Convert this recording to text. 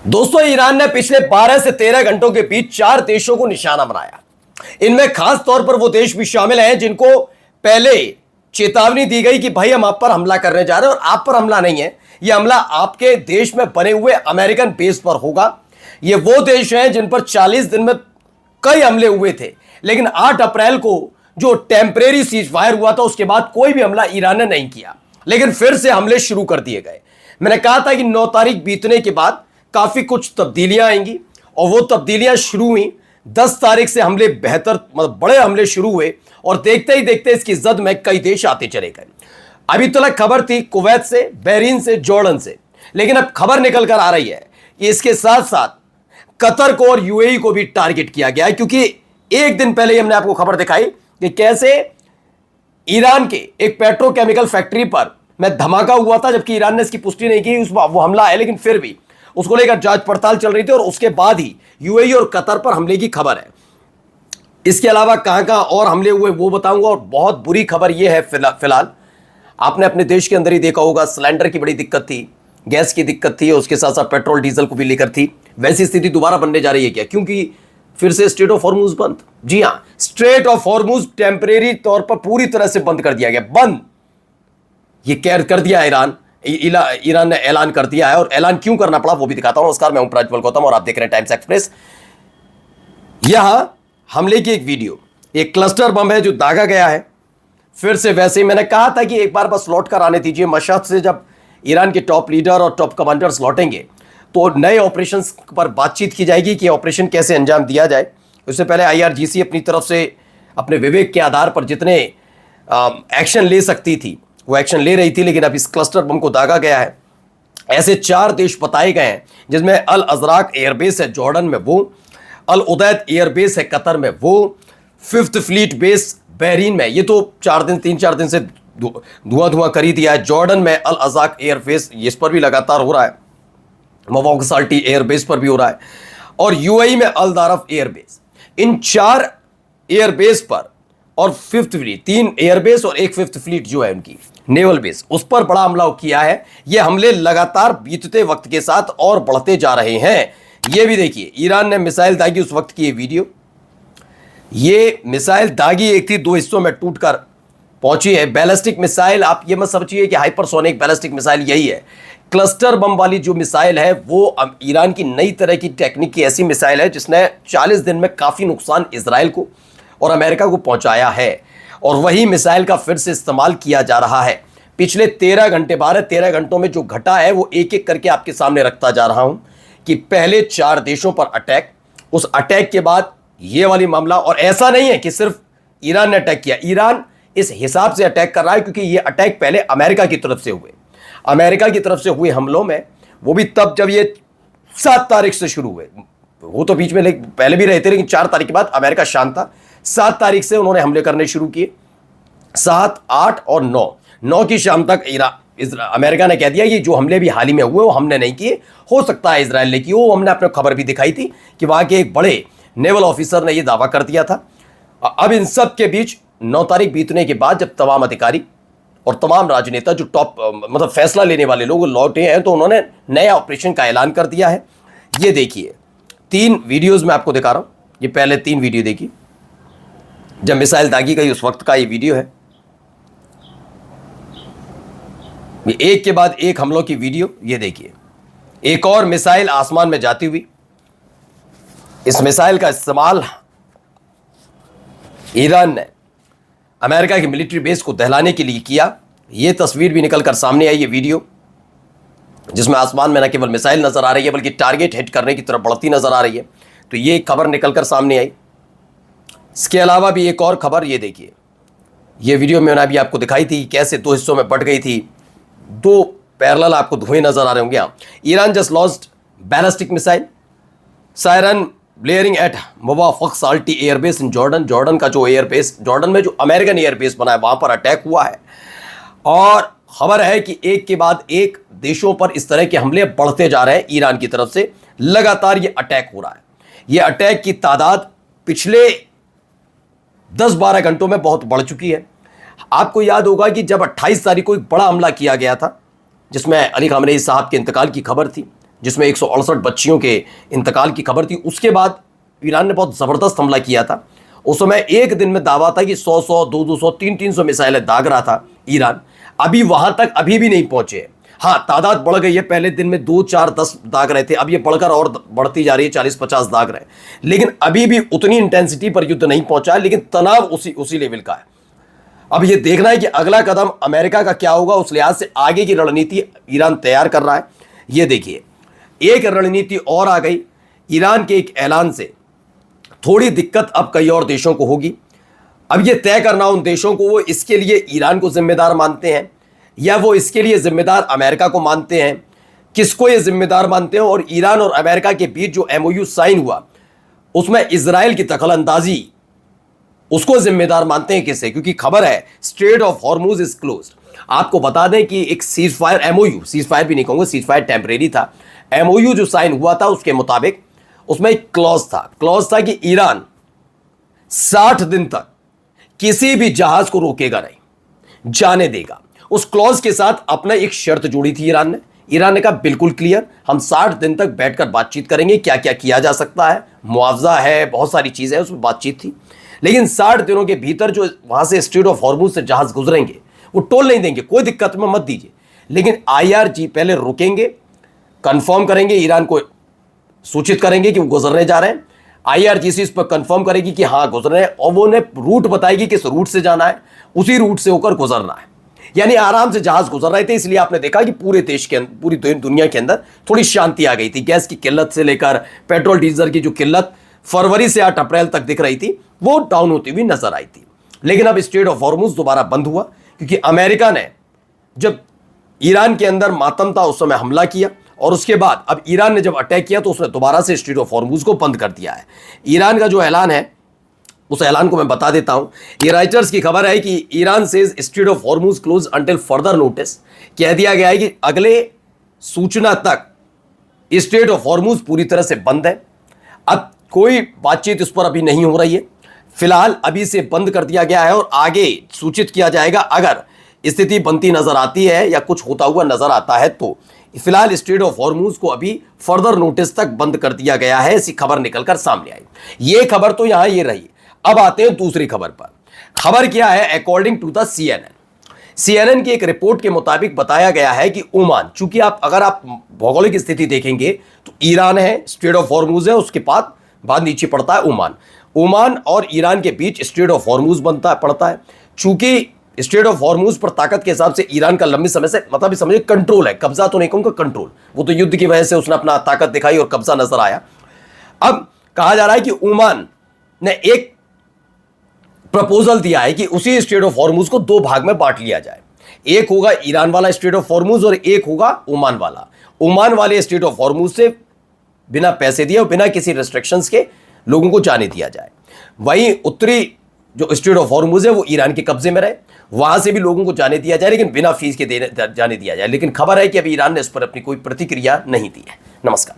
दोस्तों, ईरान ने पिछले 12 से 13 घंटों के बीच 4 देशों को निशाना बनाया। इनमें खास तौर पर वो देश भी शामिल हैं जिनको पहले चेतावनी दी गई कि भाई हम आप पर हमला करने जा रहे हैं, और आप पर हमला नहीं है, यह हमला आपके देश में बने हुए अमेरिकन बेस पर होगा। ये वो देश हैं जिन पर 40 दिन में कई हमले हुए थे, लेकिन 8 अप्रैल को जो टेम्परेरी सीज फायर हुआ था उसके बाद कोई भी हमला ईरान ने नहीं किया, लेकिन फिर से हमले शुरू कर दिए गए। मैंने कहा था कि 9 तारीख बीतने के बाद काफी कुछ तब्दीलियां आएंगी, और वो तब्दीलियां शुरू हुई। 10 तारीख से हमले बेहतर, मतलब बड़े हमले शुरू हुए, और देखते ही देखते इसकी जद में कई देश आते चले गए। अभी तक खबर थी कुवैत से, बहरीन से, जॉर्डन से, लेकिन अब खबर निकल कर आ रही है कि इसके साथ साथ कतर को और यूएई को भी टारगेट किया गया है, क्योंकि एक दिन पहले हमने आपको खबर दिखाई कि कैसे ईरान के एक पेट्रोकेमिकल फैक्ट्री पर में धमाका हुआ था, जबकि ईरान ने इसकी पुष्टि नहीं की, वो हमला है, लेकिन फिर भी उसको लेकर जांच पड़ताल चल रही थी, और उसके बाद ही यूएई और कतर पर हमले की खबर है। इसके अलावा कहां कहां और हमले हुए वो बताऊंगा। और बहुत बुरी खबर यह है, फिलहाल आपने अपने देश के अंदर ही देखा होगा, सिलेंडर की बड़ी दिक्कत थी, गैस की दिक्कत थी, उसके साथ साथ पेट्रोल डीजल को भी लेकर थी। वैसी स्थिति दोबारा बनने जा रही है क्या? क्योंकि फिर से स्ट्रेट ऑफ हॉर्मुज बंद। जी हां, स्ट्रेट ऑफ हॉर्मुज टेम्परेरी तौर पर पूरी तरह से बंद कर दिया गया। बंद ये कैद कर दिया ईरान ने ऐलान कर दिया है, और ऐलान क्यों करना पड़ा वो भी दिखाता हूं। नमस्कार, मैं हूं प्रज्वल गौतम और आप देख रहे हैं टाइम्स एक्सप्रेस। यहां हमले की एक वीडियो, एक क्लस्टर बम है जो दागा गया है। फिर से वैसे ही मैंने कहा था कि एक बार बस लौट कर आने दीजिए मशहद से। जब ईरान के टॉप लीडर और टॉप कमांडर्स लौटेंगे तो नए ऑपरेशन पर बातचीत की जाएगी कि ऑपरेशन कैसे अंजाम दिया जाए। उससे पहले IRGC अपनी तरफ से अपने विवेक के आधार पर जितने एक्शन ले सकती थी वो एक्शन ले रही थी, लेकिन अब इस क्लस्टर बम को दागा गया है। ऐसे 4 देश बताए गए हैं, जिसमें अल अजराक एयरबेस है जॉर्डन में, वो अल उदैद एयरबेस है कतर में, वो 5th फ्लीट बेस बहरीन में। ये तो 3-4 दिन से धुआं कर ही दिया है। जॉर्डन में अल अजाक एयरबेस, इस पर भी लगातार हो रहा है। मवाकसाल्टी एयरबेस पर भी हो रहा है, और यूएई में अल दारफ एयरबेस। इन 4 एयरबेस पर और 5th फ्लीट, 3 एयरबेस और एक 5th फ्लीट जो है उनकी नेवल बेस, उस पर बड़ा हमला किया है। ये हमले लगातार बीतते वक्त के साथ और बढ़ते जा रहे हैं। ये भी देखिए, ईरान ने मिसाइल दागी उस वक्त की ये वीडियो। ये मिसाइल दागी एक थी, 2 हिस्सों में टूटकर पहुंची है। बैलिस्टिक मिसाइल, आप ये मत समझिए कि हाइपरसोनिक बैलिस्टिक मिसाइल यही है। क्लस्टर बम वाली जो मिसाइल है वो ईरान की नई तरह की टेक्निक की ऐसी मिसाइल है जिसने 40 दिन में काफी नुकसान इजराइल को और अमेरिका को पहुंचाया है, और वही मिसाइल का फिर से इस्तेमाल किया जा रहा है। पिछले 12 घंटों में जो घटा है वो एक एक करके आपके सामने रखता जा रहा हूं कि पहले 4 देशों पर अटैक, उस अटैक के बाद ये वाली मामला। और ऐसा नहीं है कि सिर्फ ईरान ने अटैक किया, ईरान इस हिसाब से अटैक कर रहा है क्योंकि ये अटैक पहले अमेरिका की तरफ से हुए। अमेरिका की तरफ से हुए हमलों में वो भी तब जब ये 7 तारीख से शुरू हुए, वो तो बीच में पहले भी रहे थे, लेकिन 4 तारीख के बाद अमेरिका शांत था। 7 तारीख से उन्होंने हमले करने शुरू किए। 7, 8 और 9 की शाम तक अमेरिका ने कह दिया कि जो हमले भी हाल ही में हुए वो हमने नहीं किए, हो सकता है इजराइल ने किए। वो हमने अपने खबर भी दिखाई थी कि वहां के एक बड़े नेवल ऑफिसर ने यह दावा कर दिया था। अब इन सब के बीच 9 तारीख बीतने के बाद जब तमाम अधिकारी और तमाम राजनेता जो टॉप मतलब फैसला लेने वाले लोग लौटे हैं, तो उन्होंने नए ऑपरेशन का ऐलान कर दिया है। ये देखिए, 3 वीडियोज में आपको दिखा रहा हूं। ये पहले 3 वीडियो देखिए, जब मिसाइल दागी गई उस वक्त का ये वीडियो है। ये एक के बाद एक हमलों की वीडियो। ये देखिए, एक और मिसाइल आसमान में जाती हुई। इस मिसाइल का इस्तेमाल ईरान ने अमेरिका की मिलिट्री बेस को दहलाने के लिए किया। ये तस्वीर भी निकलकर सामने आई, ये वीडियो, जिसमें आसमान में न केवल मिसाइल नजर आ रही है बल्कि टारगेट हिट करने की तरफ बढ़ती नजर आ रही है। तो ये खबर निकलकर सामने आई। इसके अलावा भी एक और खबर, ये देखिए, ये वीडियो मैंने अभी आपको दिखाई थी कैसे 2 हिस्सों में बट गई थी। 2 पैरेलल आपको धुएं नजर आ रहे होंगे। Iran just launched ballistic missile siren blaring at Muwaffaq Salti airbase in Jordan. Jordan का जो एयरबेस, जॉर्डन में जो अमेरिकन एयरबेस बना है वहां पर अटैक हुआ है। और खबर है कि एक के बाद एक देशों पर इस तरह के हमले बढ़ते जा रहे हैं। ईरान की तरफ से लगातार ये अटैक हो रहा है। ये अटैक की तादाद पिछले 10-12 घंटों में बहुत बढ़ चुकी है। आपको याद होगा कि जब 28 तारीख को एक बड़ा हमला किया गया था जिसमें अली खामनेई साहब के इंतकाल की खबर थी, जिसमें 168 बच्चियों के इंतकाल की खबर थी। उसके बाद ईरान ने बहुत ज़बरदस्त हमला किया था। उस समय एक दिन में दावा था कि 100 200 300 मिसाइलें दाग रहा था ईरान। अभी वहां तक अभी भी नहीं पहुंचे। हाँ, तादाद बढ़ गई है, पहले दिन में 2 4 10 दाग रहे थे, अब ये बढ़कर और बढ़ती जा रही है, 40 50 दाग रहे, लेकिन अभी भी उतनी इंटेंसिटी पर युद्ध नहीं पहुंचा है, लेकिन तनाव उसी लेवल का है। अब ये देखना है कि अगला कदम अमेरिका का क्या होगा। उस लिहाज से आगे की रणनीति ईरान तैयार कर रहा है। ये देखिए, एक रणनीति और आ गई। ईरान के एक ऐलान से थोड़ी दिक्कत अब कई और देशों को होगी। अब ये तय करना उन देशों को, वो इसके लिए ईरान को जिम्मेदार मानते हैं या वो इसके लिए जिम्मेदार अमेरिका को मानते हैं, किसको ये जिम्मेदार मानते हैं। और ईरान और अमेरिका के बीच जो एमओयू साइन हुआ, उसमें इजराइल की दखलंदाजी, उसको जिम्मेदार मानते हैं किसे? क्योंकि खबर है straight of Hormuz is closed. आपको बता दें कि एक cease fire MOU, cease fire भी नहीं कहूंगा, सीज फायर टेम्परेरी था। एमओयू जो साइन हुआ था उसके मुताबिक उसमें एक क्लॉज था कि ईरान 60 दिन तक किसी भी जहाज को रोकेगा नहीं, जाने देगा। उस क्लॉज के साथ अपना एक शर्त जोड़ी थी ईरान ने कहा बिल्कुल क्लियर, हम 60 दिन तक बैठकर बातचीत करेंगे, क्या क्या किया जा सकता है, मुआवजा है, बहुत सारी चीजें हैं, उसमें बातचीत थी। लेकिन 60 दिनों के भीतर जो वहां से स्ट्रेट ऑफ हॉर्मुज से जहाज गुजरेंगे वो टोल नहीं देंगे, कोई दिक्कत में मत दीजिए, लेकिन आईआरजी पहले रुकेंगे, कंफर्म करेंगे, ईरान को सूचित करेंगे कि वो गुजरने जा रहे हैं। आईआरजीसी इस पर कंफर्म करेगी कि हाँ गुजर रहे हैं, और वो उन्हें रूट बताएगी किस रूट से जाना है, उसी रूट से होकर गुजरना है। यानी आराम से जहाज गुजर रहे थे। इसलिए आपने देखा कि पूरे देश के अंदर, पूरी दुनिया के अंदर थोड़ी शांति आ गई थी। गैस की किल्लत से लेकर पेट्रोल डीजल की जो किल्लत फरवरी से 8 अप्रैल तक दिख रही थी, वो डाउन होती हुई नजर आई थी। लेकिन अब स्ट्रेट ऑफ हॉर्मुज दोबारा बंद हुआ, क्योंकि अमेरिका ने जब ईरान के अंदर मातम था उस समय हमला किया, और उसके बाद अब ईरान ने जब अटैक किया तो उसने दोबारा से स्ट्रेट ऑफ हॉर्मुज को बंद कर दिया है। ईरान का जो ऐलान है, उस ऐलान को मैं बता देता हूं। ये राइटर्स की खबर है कि ईरान से straight of Hormuz close until further notice. कह दिया गया है कि अगले सूचना तक स्ट्रेट ऑफ हॉर्मुज पूरी तरह से बंद है। अब कोई बातचीत इस पर अभी नहीं हो रही है, फिलहाल अभी से बंद कर दिया गया है, और आगे सूचित किया जाएगा अगर स्थिति बनती नजर आती है या कुछ होता हुआ नजर आता है तो। फिलहाल स्ट्रेट ऑफ हॉर्मुज को अभी फर्दर नोटिस तक बंद कर दिया गया है, ऐसी खबर निकलकर सामने आई। ये खबर तो यहां ये रही। अब आते हैं दूसरी खबर पर। खबर क्या है? अकॉर्डिंग टू द सीएनएन की एक रिपोर्ट के मुताबिक बताया गया है कि ओमान, चूंकि अगर आप भौगोलिक स्थिति देखेंगे तो ईरान है, स्ट्रेट ऑफ हॉर्मुज है, उसके बाद नीचे पड़ता है ओमान और ईरान के बीच स्ट्रेट ऑफ हॉर्मुज पड़ता है। चूंकि स्ट्रेट ऑफ हॉर्मुज पर ताकत के हिसाब से ईरान का लंबी समय से, मतलब समझिए कंट्रोल है, कब्जा तो नहीं कहूंगा, कंट्रोल। वो तो युद्ध की वजह से उसने अपना ताकत दिखाई और कब्जा नजर आया। अब कहा जा रहा है कि ओमान ने एक प्रपोजल दिया है कि उसी स्ट्रेट ऑफ हॉर्मुज को 2 भाग में बांट लिया जाए। एक होगा ईरान वाला स्ट्रेट ऑफ हॉर्मुज और एक होगा ओमान वाला। ओमान वाले स्ट्रेट ऑफ हॉर्मुज से बिना पैसे दिए और बिना किसी रिस्ट्रिक्शंस के लोगों को जाने दिया जाए। वहीं उत्तरी जो स्ट्रेट ऑफ हॉर्मुज है वो ईरान के कब्जे में रहे, वहां से भी लोगों को जाने दिया जाए, लेकिन बिना फीस के जाने दिया जाए। लेकिन खबर है कि अभी ईरान ने इस पर अपनी कोई प्रतिक्रिया नहीं दी है। नमस्कार।